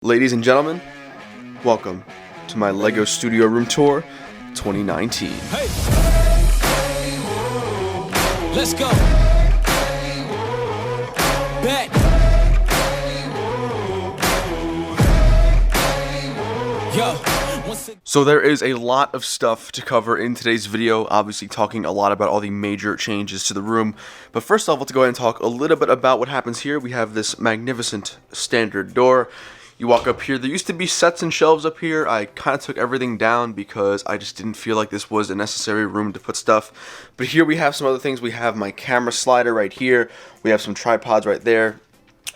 Ladies and gentlemen, welcome to my LEGO Studio Room Tour 2019. Hey, let's go. Bet. Yo. So there is a lot of stuff to cover in today's video, obviously talking a lot about all the major changes to the room. But first off, let's go ahead and talk a little bit about what happens here. We have this magnificent standard door. You walk up here. There used to be sets and shelves up here. I kind of took everything down because I just didn't feel like this was a necessary room to put stuff. But here we have some other things. We have my camera slider right here. We have some tripods right there.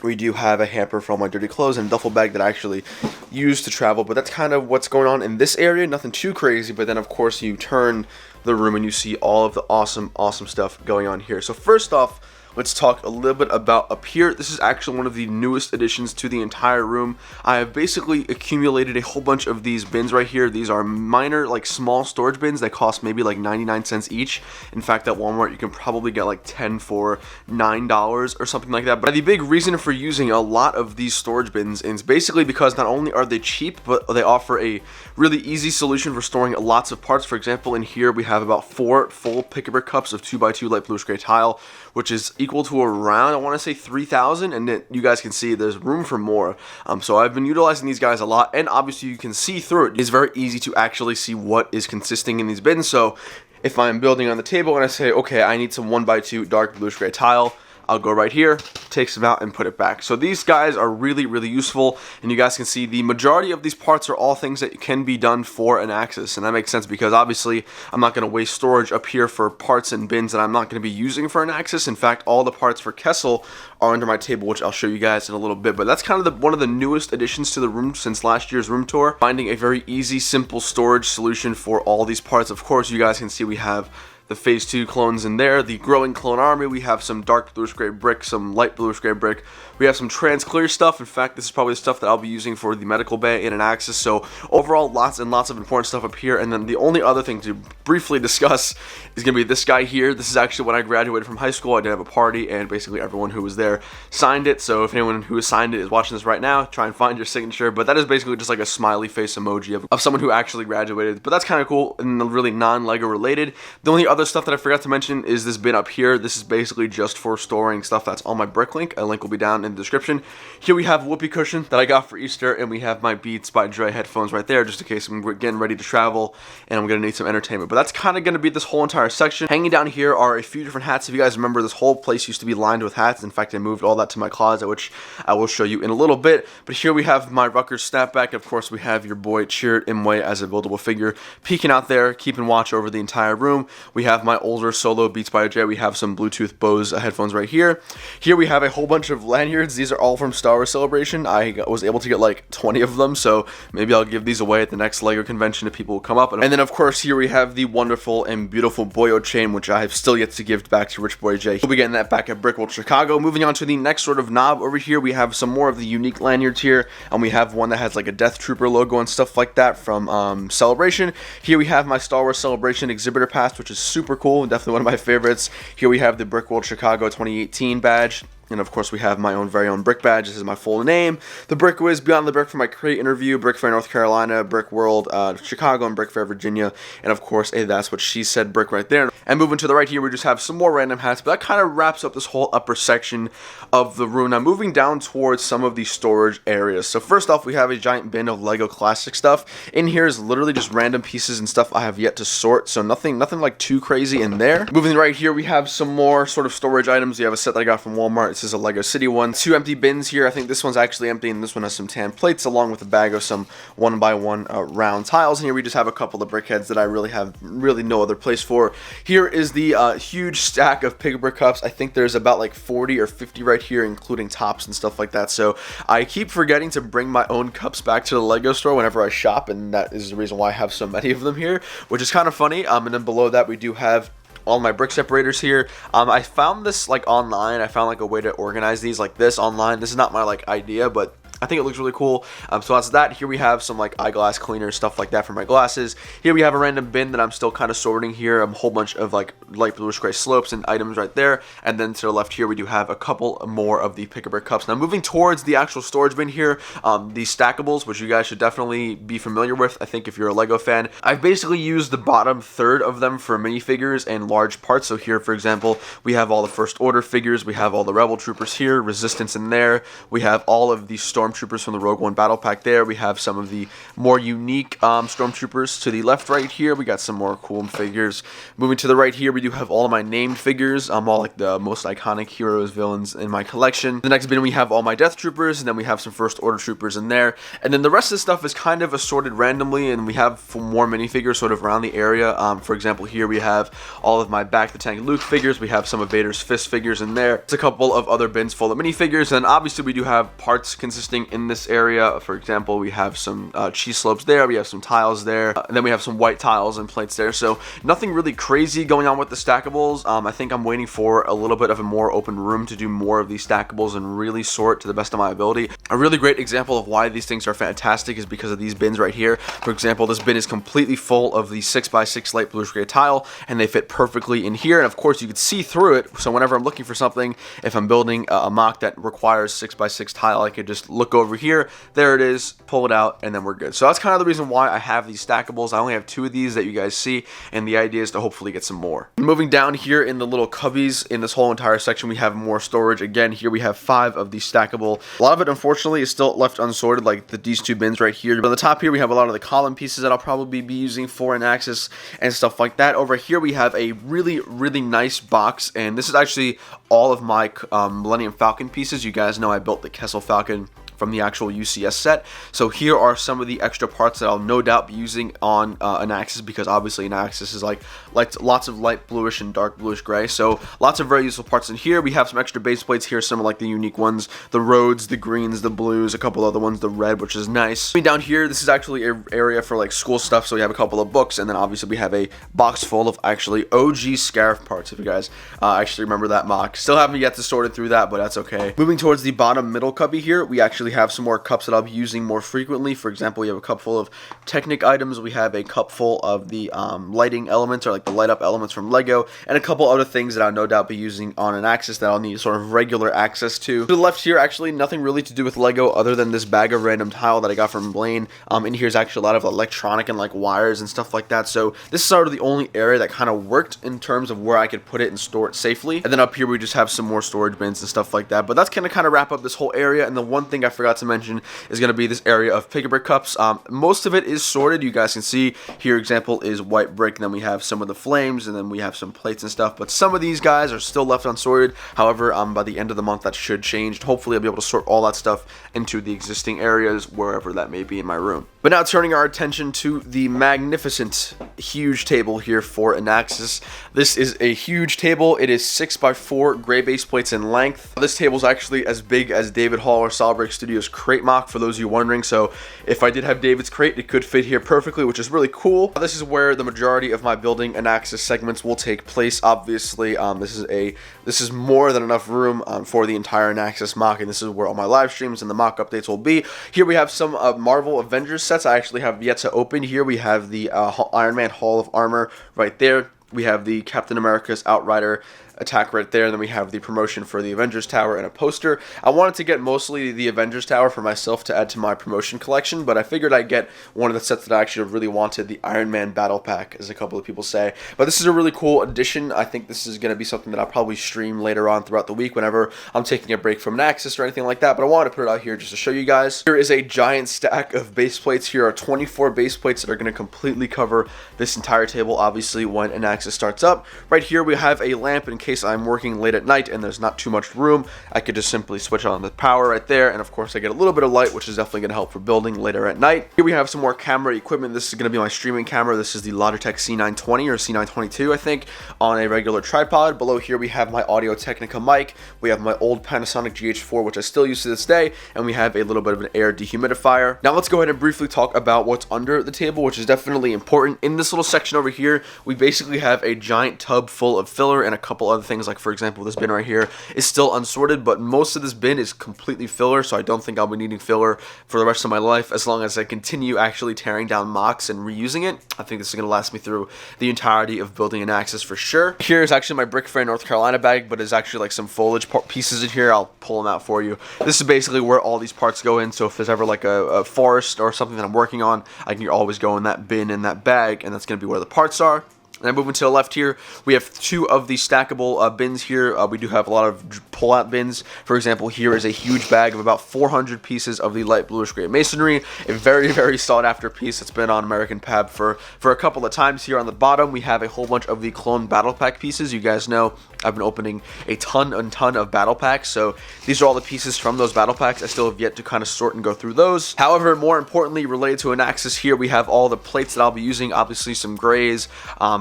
We do have a hamper for all my dirty clothes and a duffel bag that I actually use to travel. But that's kind of what's going on in this area. Nothing too crazy. But then, of course, you turn the room and you see all of the awesome stuff going on here. So first off, let's talk a little bit about up here. This is actually one of the newest additions to the entire room. I have basically accumulated a whole bunch of these bins right here. These are minor, like small storage bins that cost maybe like 99 cents each. In fact, at Walmart, you can probably get like 10 for $9 or something like that. But the big reason for using a lot of these storage bins is basically because not only are they cheap, but they offer a really easy solution for storing lots of parts. For example, in here, we have about 4 full Pick-a-Brick cups of 2x2 light bluish gray tile, which is equal to around, I want to say 3,000, and then you guys can see there's room for more. So I've been utilizing these guys a lot, and obviously you can see through it. It's very easy to actually see what is consisting in these bins. So if I'm building on the table and I say, okay, I need some 1x2 dark bluish gray tile, I'll go right here, take some out, and put it back. So these guys are really useful, and you guys can see the majority of these parts are all things that can be done for an Axis, and that makes sense because obviously I'm not going to waste storage up here for parts and bins that I'm not going to be using for an Axis. In fact, all the parts for Kessel are under my table, which I'll show you guys in a little bit. But that's kind of one of the newest additions to the room since last year's room tour, finding a very easy, simple storage solution for all these parts. Of course, you guys can see we have the phase 2 clones in there, the growing clone army. We have some dark bluish gray brick, some light bluish gray brick. We have some trans clear stuff. In fact, this is probably the stuff that I'll be using for the medical bay in an Axis. So overall, lots and lots of important stuff up here. And then the only other thing to briefly discuss is going to be this guy here. This is actually when I graduated from high school. I did have a party, and basically everyone who was there signed it. So if anyone who has signed it is watching this right now, try and find your signature. But that is basically just like a smiley face emoji of someone who actually graduated. But that's kind of cool and really non-LEGO related. The only other stuff that I forgot to mention is this bin up here. This is basically just for storing stuff that's on my brick link. A link will be down in the description. Here we have a whoopee cushion that I got for Easter, and we have my Beats by Dre headphones right there, just in case I'm getting ready to travel and I'm going to need some entertainment. But that's kind of going to be this whole entire section. Hanging down here are a few different hats. If you guys remember, this whole place used to be lined with hats. In fact, I moved all that to my closet, which I will show you in a little bit. But here we have my Rutgers snapback. Of course, we have your boy Cheered Imwe as a buildable figure peeking out there, keeping watch over the entire room. We have my older solo Beats by Dre. We have some Bluetooth Bose headphones right here. Here we have a whole bunch of lanyards. These are all from Star Wars Celebration. I was able to get like 20 of them, so maybe I'll give these away at the next LEGO convention if people will come up. And then, of course, here we have the wonderful and beautiful Boyo chain, which I have still yet to give back to Rich Boy J. We'll be getting that back at BrickWiz Chicago. Moving on to the next sort of knob over here, we have some more of the unique lanyards here, and we have one that has like a Death Trooper logo and stuff like that from Celebration. Here we have my Star Wars Celebration exhibitor pass, which is super cool, definitely one of my favorites. Here we have the BrickWiz Chicago 2018 badge. And of course, we have my own very own brick badge. This is my full name. TheBrickWiz, Beyond the Brick for my crate interview, Brick Fair North Carolina, Brick World Chicago, and Brick Fair Virginia. And of course, a That's What She Said brick right there. And moving to the right here, we just have some more random hats. But that kind of wraps up this whole upper section of the room. Now moving down towards some of the storage areas. So first off, we have a giant bin of LEGO classic stuff. In here is literally just random pieces and stuff I have yet to sort. So nothing like too crazy in there. Moving right here, we have some more sort of storage items. We have a set that I got from Walmart. This is a LEGO City one. 2 empty bins here. I think this one's actually empty, and this one has some tan plates along with a bag of some 1x1 round tiles. And here we just have a couple of brickheads that I have no other place for. Here is the huge stack of Pick-a-Brick cups. I think there's about like 40 or 50 right here, including tops and stuff like that. So I keep forgetting to bring my own cups back to the LEGO store whenever I shop, and that is the reason why I have so many of them here, which is kind of funny. And then below that, we do have all my brick separators here. I found this like online. I found like a way to organize these like this online. This is not my like idea, but I think it looks really cool. So that's that. Here we have some like eyeglass cleaners, stuff like that for my glasses. Here we have a random bin that I'm still kind of sorting here. A whole bunch of like light bluish gray slopes and items right there. And then to the left here, we do have a couple more of the Pick-a-Brick cups. Now moving towards the actual storage bin here, these stackables, which you guys should definitely be familiar with. I think if you're a Lego fan, I've basically used the bottom third of them for minifigures and large parts. So here, for example, we have all the First Order figures. We have all the Rebel Troopers here, Resistance in there. We have all of the Stormtroopers from the Rogue One Battle Pack there. We have some of the more unique Stormtroopers to the left right here. We got some more cool figures. Moving to the right here, we do have all of my named figures, all like the most iconic heroes, villains in my collection. The next bin, we have all my Death Troopers, and then we have some First Order Troopers in there. And then the rest of the stuff is kind of assorted randomly, and we have more minifigures sort of around the area. For example, here we have all of my Back the Tank Luke figures. We have some of Vader's fist figures in there. It's a couple of other bins full of minifigures, and obviously we do have parts consisting in this area. For example, we have some cheese slopes there, we have some tiles there, and then we have some white tiles and plates there. So nothing really crazy going on with the stackables. I think I'm waiting for a little bit of a more open room to do more of these stackables and really sort to the best of my ability. A really great example of why these things are fantastic is because of these bins right here. For example, this bin is completely full of the 6x6 light bluish gray tile, and they fit perfectly in here. And of course, you can see through it. So whenever I'm looking for something, if I'm building a mock that requires 6x6 tile, I could just look over here. There it is, pull it out, and then we're good. So that's kind of the reason why I have these stackables. I only have 2 of these that you guys see, and the idea is to hopefully get some more. Moving down here in the little cubbies, in this whole entire section, we have more storage. Again, here we have 5 of these stackable. A lot of it, unfortunately, is still left unsorted, like these 2 bins right here. But on the top here, we have a lot of the column pieces that I'll probably be using for an axis and stuff like that. Over here, we have a really, really nice box, and this is actually all of my Millennium Falcon pieces. You guys know I built the Kessel Falcon from the actual UCS set. So here are some of the extra parts that I'll no doubt be using on an axis, because obviously an axis is like lots of light bluish and dark bluish gray. So lots of very useful parts in here. We have some extra base plates here, some of like the unique ones, the Rhodes, the greens, the blues, a couple other ones, the red, which is nice. Down here, this is actually an area for like school stuff. So we have a couple of books, and then obviously we have a box full of actually OG Scarif parts, if you guys actually remember that mock. Still haven't yet to sort it through that, but that's okay. Moving towards the bottom middle cubby here, we actually have some more cups that I'll be using more frequently. For example, we have a cup full of Technic items. We have a cup full of the lighting elements, or like the light up elements from Lego, and a couple other things that I'll no doubt be using on an axis that I'll need sort of regular access to. To the left here, actually nothing really to do with Lego other than this bag of random tile that I got from Blaine. In here's actually a lot of electronic and like wires and stuff like that. So this is sort of the only area that kind of worked in terms of where I could put it and store it safely. And then up here we just have some more storage bins and stuff like that. But that's gonna kind of wrap up this whole area. And the one thing I forgot to mention is going to be this area of Pick-a-Brick cups. Most of it is sorted. You guys can see here, example is white brick, and then we have some of the flames, and then we have some plates and stuff. But some of these guys are still left unsorted. However, by the end of the month, that should change. Hopefully, I'll be able to sort all that stuff into the existing areas, wherever that may be in my room. But now turning our attention to the magnificent, huge table here for an axis. This is a huge table. It is 6x4 gray base plates in length. This table is actually as big as David Hall or SolidBrick Studios crate mock, for those of you wondering. So if I did have David's crate, it could fit here perfectly, which is really cool. This is where the majority of my building and axis segments will take place. Obviously, this is more than enough room for the entire Anaxis mock, and this is where all my live streams and the mock updates will be. Here we have some Marvel Avengers sets I actually have yet to open. Here we have the Iron Man Hall of Armor right there. We have the Captain America's Outrider attack right there, and then we have the promotion for the Avengers Tower and a poster. I wanted to get mostly the Avengers Tower for myself to add to my promotion collection, but I figured I'd get one of the sets that I actually really wanted, the Iron Man Battle Pack, as a couple of people say. But this is a really cool addition. I think this is going to be something that I'll probably stream later on throughout the week whenever I'm taking a break from an axis or anything like that, but I wanted to put it out here just to show you guys. Here is a giant stack of base plates. Here are 24 base plates that are going to completely cover this entire table, obviously, when an axis starts up. Right here we have a lamp in case I'm working late at night and there's not too much room. I could just simply switch on the power right there, and of course I get a little bit of light, which is definitely going to help for building later at night. Here we have some more camera equipment. This is going to be my streaming camera. This is the Logitech C920 or C922, I think, on a regular tripod. Below here we have my Audio-Technica mic. We have my old Panasonic GH4, which I still use to this day, and we have a little bit of an air dehumidifier. Now let's go ahead and briefly talk about what's under the table, which is definitely important. In this little section over here, we basically have a giant tub full of filler and a couple other things, like for example this bin right here is still unsorted, but most of this bin is completely filler, so I don't think I'll be needing filler for the rest of my life as long as I continue actually tearing down mocks and reusing it. I think this is going to last me through the entirety of building an Axis for sure. Here is actually my Brick Fair North Carolina bag, but there's actually like some foliage pieces in here. I'll pull them out for you. This is basically where all these parts go in, so if there's ever like a forest or something that I'm working on, I can always go in that bin in that bag, and that's going to be where the parts are. And then moving to the left here, we have two of the stackable bins here. We do have a lot of pull-out bins. For example, here is a huge bag of about 400 pieces of the light bluish gray masonry. A very, very sought-after piece that's been on American Pab for a couple of times. Here on the bottom, we have a whole bunch of the clone battle pack pieces. You guys know I've been opening a ton of battle packs, so these are all the pieces from those battle packs. I still have yet to kind of sort and go through those. However, more importantly, related to an Axis here, we have all the plates that I'll be using. Obviously, some grays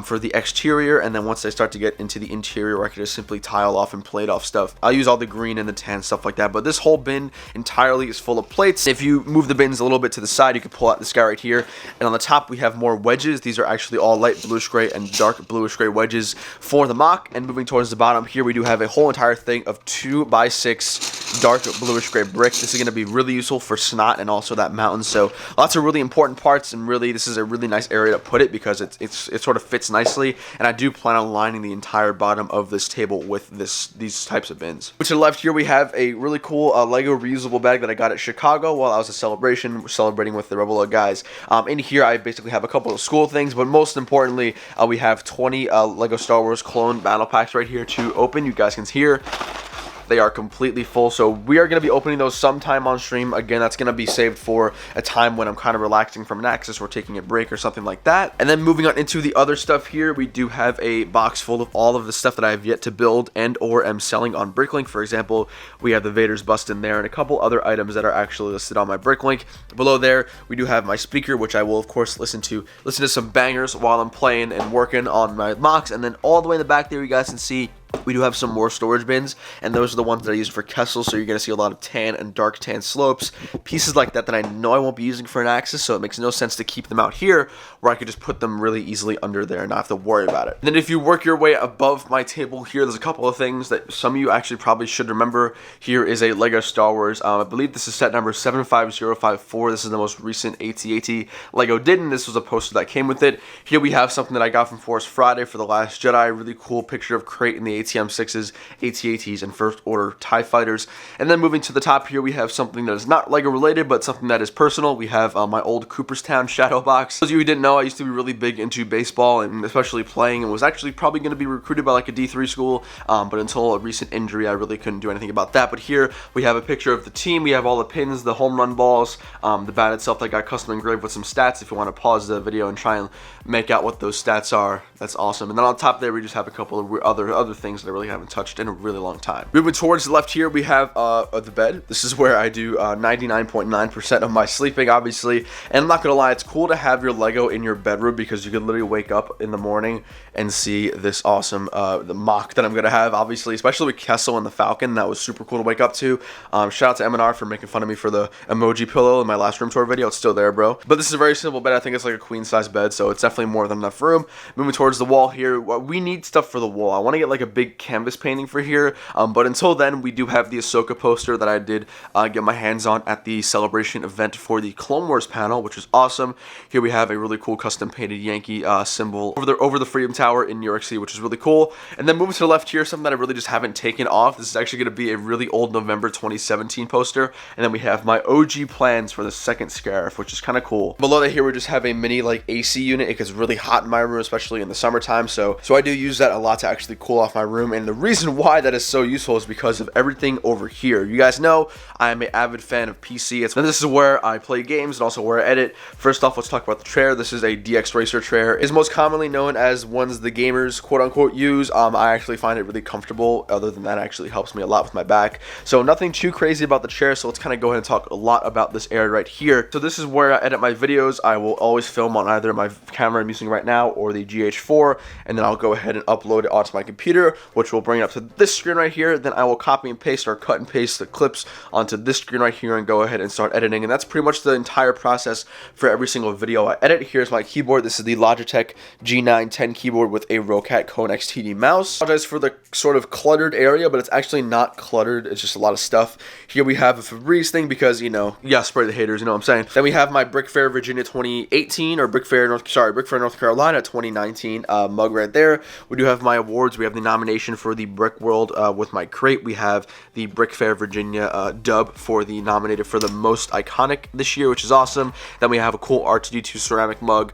for the exterior, and then once I start to get into the interior, I can just simply tile off and plate off stuff. I'll use all the green and the tan stuff like that, but this whole bin entirely is full of plates. If you move the bins a little bit to the side, you can pull out this guy right here, and on the top we have more wedges. These are actually all light bluish gray and dark bluish gray wedges for the mock. And moving towards the bottom here, we do have a whole entire thing of 2x6 dark bluish gray brick. This is going to be really useful for snot and also that mountain, so lots of really important parts, and really this is a really nice area to put it because it sort of fits nicely. And I do plan on lining the entire bottom of this table with these types of bins. To the left here, we have a really cool Lego reusable bag that I got at Chicago while I was at celebrating with the Rebel guys. In here, I basically have a couple of school things, but most importantly, we have 20 Lego Star Wars clone battle packs right here to open. You guys can hear they are completely full, so we are going to be opening those sometime on stream. Again, that's going to be saved for a time when I'm kind of relaxing from an Axis or taking a break or something like that. And then moving on into the other stuff here, we do have a box full of all of the stuff that I have yet to build and or am selling on Bricklink. For example, we have the Vader's bust in there and a couple other items that are actually listed on my Bricklink. Below there, we do have my speaker, which I will of course listen to some bangers while I'm playing and working on my mocks. And then all the way in the back there, you guys can see we do have some more storage bins, and those are the ones that I use for Kessel, so you're going to see a lot of tan and dark tan slopes, pieces like that I know I won't be using for an Axis, so it makes no sense to keep them out here, where I could just put them really easily under there and not have to worry about it. And then if you work your way above my table here, there's a couple of things that some of you actually probably should remember. Here is a Lego Star Wars. I believe this is set number 75054. This is the most recent AT-AT Lego did, and this was a poster that came with it. Here we have something that I got from Force Friday for The Last Jedi. Really cool picture of Crate in the ATM-6s, AT-ATs, and First Order TIE Fighters. And then moving to the top here, we have something that is not LEGO related, but something that is personal. We have my old Cooperstown Shadow Box. Those of you who didn't know, I used to be really big into baseball, and especially playing, and was actually probably going to be recruited by like a D3 school, but until a recent injury, I really couldn't do anything about that. But here, we have a picture of the team. We have all the pins, the home run balls, the bat itself that got custom engraved with some stats. If you want to pause the video and try and make out what those stats are, that's awesome. And then on top there, we just have a couple of other things that I really haven't touched in a really long time. Moving towards the left here, we have the bed. This is where I do 99.9% of my sleeping, obviously. And I'm not gonna lie, it's cool to have your Lego in your bedroom because you can literally wake up in the morning and see this awesome the mock that I'm gonna have, obviously, especially with Kessel and the Falcon. That was super cool to wake up to. Shout out to M&R for making fun of me for the emoji pillow in my last room tour video. It's still there, bro. But this is a very simple bed. I think it's like a queen size bed, so it's definitely more than enough room. Moving towards the wall here, we need stuff for the wall. I want to get like a big canvas painting for here, but until then, we do have the Ahsoka poster that I did get my hands on at the celebration event for the Clone Wars panel, which is awesome. Here we have a really cool custom painted Yankee symbol over the Freedom Tower in New York City, which is really cool. And then moving to the left here, something that I really just haven't taken off. This is actually going to be a really old November 2017 poster. And then we have my OG plans for the second Scarif, which is kind of cool. Below that here, we just have a mini like AC unit. It gets really hot in my room, especially in the summertime. So I do use that a lot to actually cool off my room. And the reason why that is so useful is because of everything over here. You guys know I am an avid fan of PC. This is where I play games and also where I edit. First off, let's talk about the chair. This is a DX Racer chair. It is most commonly known as ones the gamers quote unquote use. I actually find it really comfortable. Other than that, it actually helps me a lot with my back. So nothing too crazy about the chair. So let's kind of go ahead and talk a lot about this area right here. So this is where I edit my videos. I will always film on either my camera I'm using right now or the GH4, and then I'll go ahead and upload it onto my computer. here, which will bring it up to this screen right here. Then I will copy and paste or cut and paste the clips onto this screen right here and go ahead and start editing. And that's pretty much the entire process for every single video I edit. Here's my keyboard. This is the Logitech G910 keyboard with a Rocat Cone XTD mouse. I apologize for the sort of cluttered area, but it's actually not cluttered. It's just a lot of stuff. Here we have a Febreze thing because, you know, yeah, spray the haters, you know what I'm saying. Then we have my Brick Fair Virginia 2018 or Brick Fair North Carolina 2019 mug right there. We do have my awards. We have the nomination for the Brick World with my crate. We have the Brick Fair Virginia dub for the nominated for the most iconic this year, which is awesome. Then we have a cool R2D2 ceramic mug.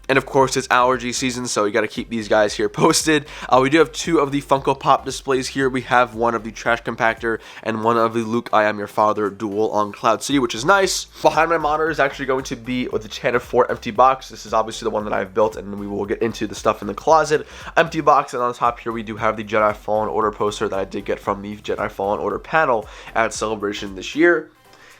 And of course, it's allergy season, so you got to keep these guys here posted. We do have 2 of the Funko Pop displays here. We have one of the Trash Compactor and one of the Luke I Am Your Father duel on Cloud City, which is nice. Behind my monitor is actually going to be with the Channel 4 empty box. This is obviously the one that I've built, and we will get into the stuff in the closet. Empty box, and on top here we do have the Jedi Fallen Order poster that I did get from the Jedi Fallen Order panel at Celebration this year.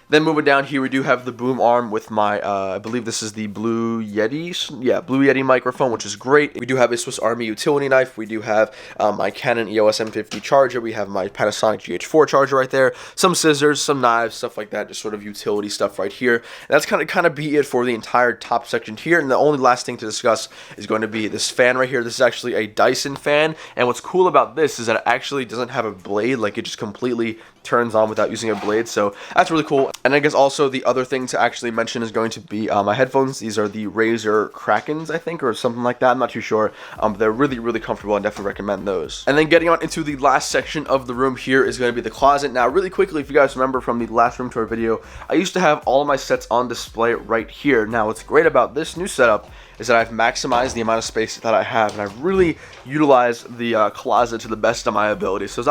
Then moving down here, we do have the boom arm with my, I believe this is the Blue Yeti, yeah, Blue Yeti microphone, which is great. We do have a Swiss Army utility knife. We do have my Canon EOS M50 charger. We have my Panasonic GH4 charger right there. Some scissors, some knives, stuff like that, just sort of utility stuff right here. And that's kind of be it for the entire top section here. And the only last thing to discuss is going to be this fan right here. This is actually a Dyson fan. And what's cool about this is that it actually doesn't have a blade. Like, it just completely turns on without using a blade, so that's really cool. And I guess also the other thing to actually mention is going to be my headphones. These are the Razer Krakens, I think, or something like that. I'm not too sure. But they're really comfortable, and definitely recommend those. And then getting on into the last section of the room here is going to be the closet. Now, really quickly, if you guys remember from the last room tour video, I used to have all of my sets on display right here. Now, what's great about this new setup is that I've maximized the amount of space that I have, and I've really utilized the closet to the best of my ability. So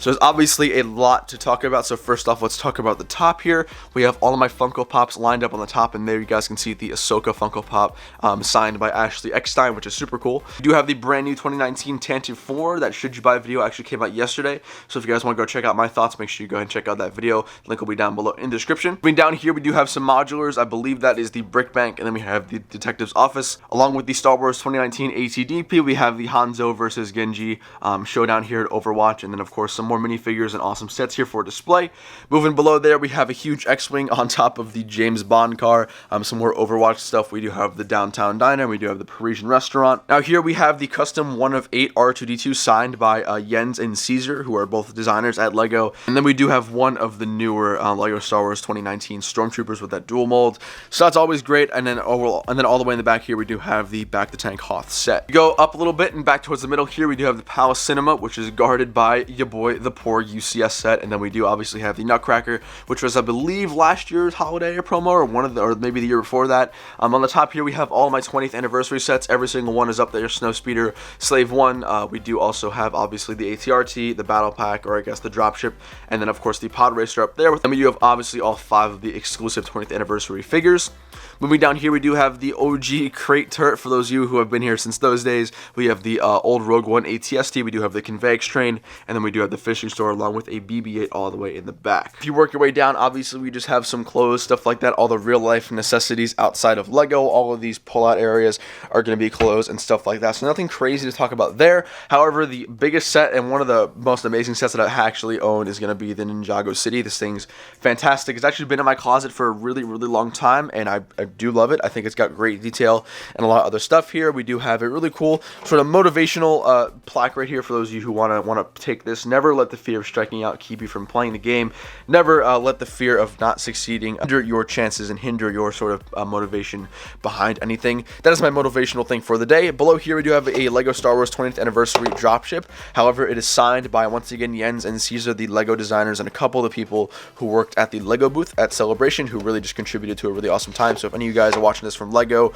there's obviously a lot to talk about. So first off, let's talk about the top here. We have all of my Funko Pops lined up on the top, and there you guys can see the Ahsoka Funko Pop signed by Ashley Eckstein, which is super cool. We do have the brand new 2019 Tantive 4. That Should You Buy video actually came out yesterday. So if you guys want to go check out my thoughts, make sure you go ahead and check out that video. Link will be down below in the description. Moving down here, we do have some modulars. I believe that is the Brick Bank, and then we have the Detective's Office. Along with the Star Wars 2019 ATDP, we have the Hanzo versus Genji showdown here at Overwatch, and then of course some more minifigures and awesome sets here for display. Moving below there, we have a huge X-Wing on top of the James Bond car. Some more Overwatch stuff. We do have the Downtown Diner. We do have the Parisian Restaurant. Now here we have the custom 1 of 8 R2D2 signed by Jens and Caesar, who are both designers at LEGO. And then we do have one of the newer LEGO Star Wars 2019 Stormtroopers with that dual mold. So that's always great. And then all the way in the back here, we do have the Back the Tank Hoth set. We go up a little bit and back towards the middle here, we do have the Palace Cinema, which is guarded by your boy, the Poor UCS set. And then we do obviously have the Nutcracker, which was, I believe, last year's holiday promo, or maybe the year before that. On the top here, we have all my 20th anniversary sets. Every single one is up there. Snowspeeder, Slave 1. We do also have, obviously, the ATRT, the Battle Pack, or I guess the Dropship, and then, of course, the Pod Racer up there. And we do have, obviously, all 5 of the exclusive 20th anniversary figures. Moving down here, we do have the OG crate turret for those of you who have been here since those days. We have the old Rogue One ATST. We do have the Convex train, and then we do have the fishing store along with a BB-8 all the way in the back. If you work your way down, obviously we just have some clothes, stuff like that, all the real life necessities outside of LEGO. All of these pull-out areas are going to be clothes and stuff like that, so nothing crazy to talk about there. However, the biggest set and one of the most amazing sets that I actually own is going to be the Ninjago City. This thing's fantastic. It's actually been in my closet for a really long time, and I do love it. I think it's got great detail and a lot of other stuff here. We do have a really cool sort of motivational plaque right here for those of you who want to take this. Never let the fear of striking out keep you from playing the game. Never let the fear of not succeeding hinder your chances and hinder your sort of motivation behind anything. That is my motivational thing for the day. Below here, we do have a LEGO Star Wars 20th Anniversary dropship. However, it is signed by, once again, Jens and Caesar, the LEGO designers, and a couple of the people who worked at the LEGO booth at Celebration, who really just contributed to a really awesome time. So if any of you guys are watching this from LEGO,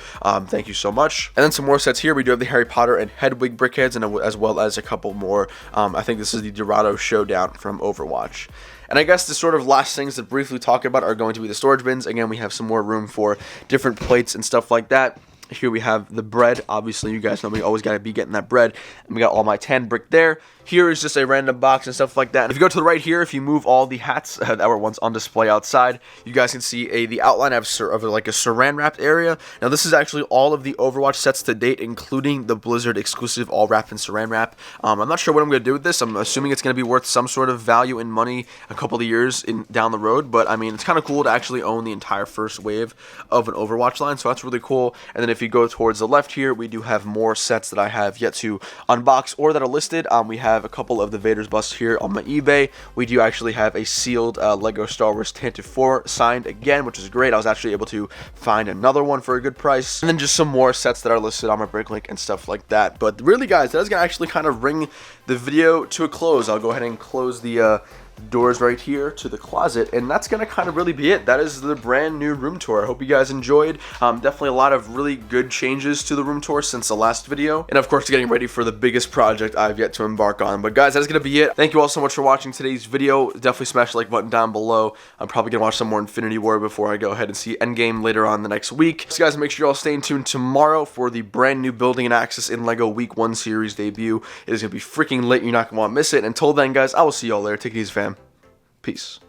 thank you so much. And then some more sets here. We do have the Harry Potter and Hedwig brickheads, and as well as a couple more. I think this is the Dorado Showdown from Overwatch. And I guess the sort of last things to briefly talk about are going to be the storage bins. Again, we have some more room for different plates and stuff like that. Here we have the bread. Obviously, you guys know we always got to be getting that bread. And we got all my tan brick there. Here is just a random box and stuff like that. If you go to the right here, if you move all the hats that were once on display outside, you guys can see the outline of like a saran wrapped area. Now, this is actually all of the Overwatch sets to date, including the Blizzard exclusive all wrap and saran wrap. I'm not sure what I'm going to do with this. I'm assuming it's going to be worth some sort of value in money a couple of years down the road. But I mean, it's kind of cool to actually own the entire first wave of an Overwatch line. So that's really cool. And then if you go towards the left here, we do have more sets that I have yet to unbox or that are listed. We have a couple of the Vader's busts here on my eBay. We do actually have a sealed Lego Star Wars Tantive 4 signed again, which is great. I was actually able to find another one for a good price. And then just some more sets that are listed on my BrickLink and stuff like that. But really, guys, that is going to actually kind of bring the video to a close. I'll go ahead and close the doors right here to the closet, and that's gonna kind of really be it. That is the brand new room tour. I hope you guys enjoyed. Definitely a lot of really good changes to the room tour since the last video, and of course getting ready for the biggest project I've yet to embark on. But guys, that's gonna be it. Thank you all so much for watching today's video. Definitely smash the like button down below. I'm probably gonna watch some more Infinity War before I go ahead and see Endgame later on the next week. So guys, make sure you all stay tuned tomorrow for the brand new Building and Axis in Lego Week 1 series debut. It is gonna be freaking lit. You're not gonna want to miss it. Until then, guys, I will see y'all later. Take it easy, fam. Peace.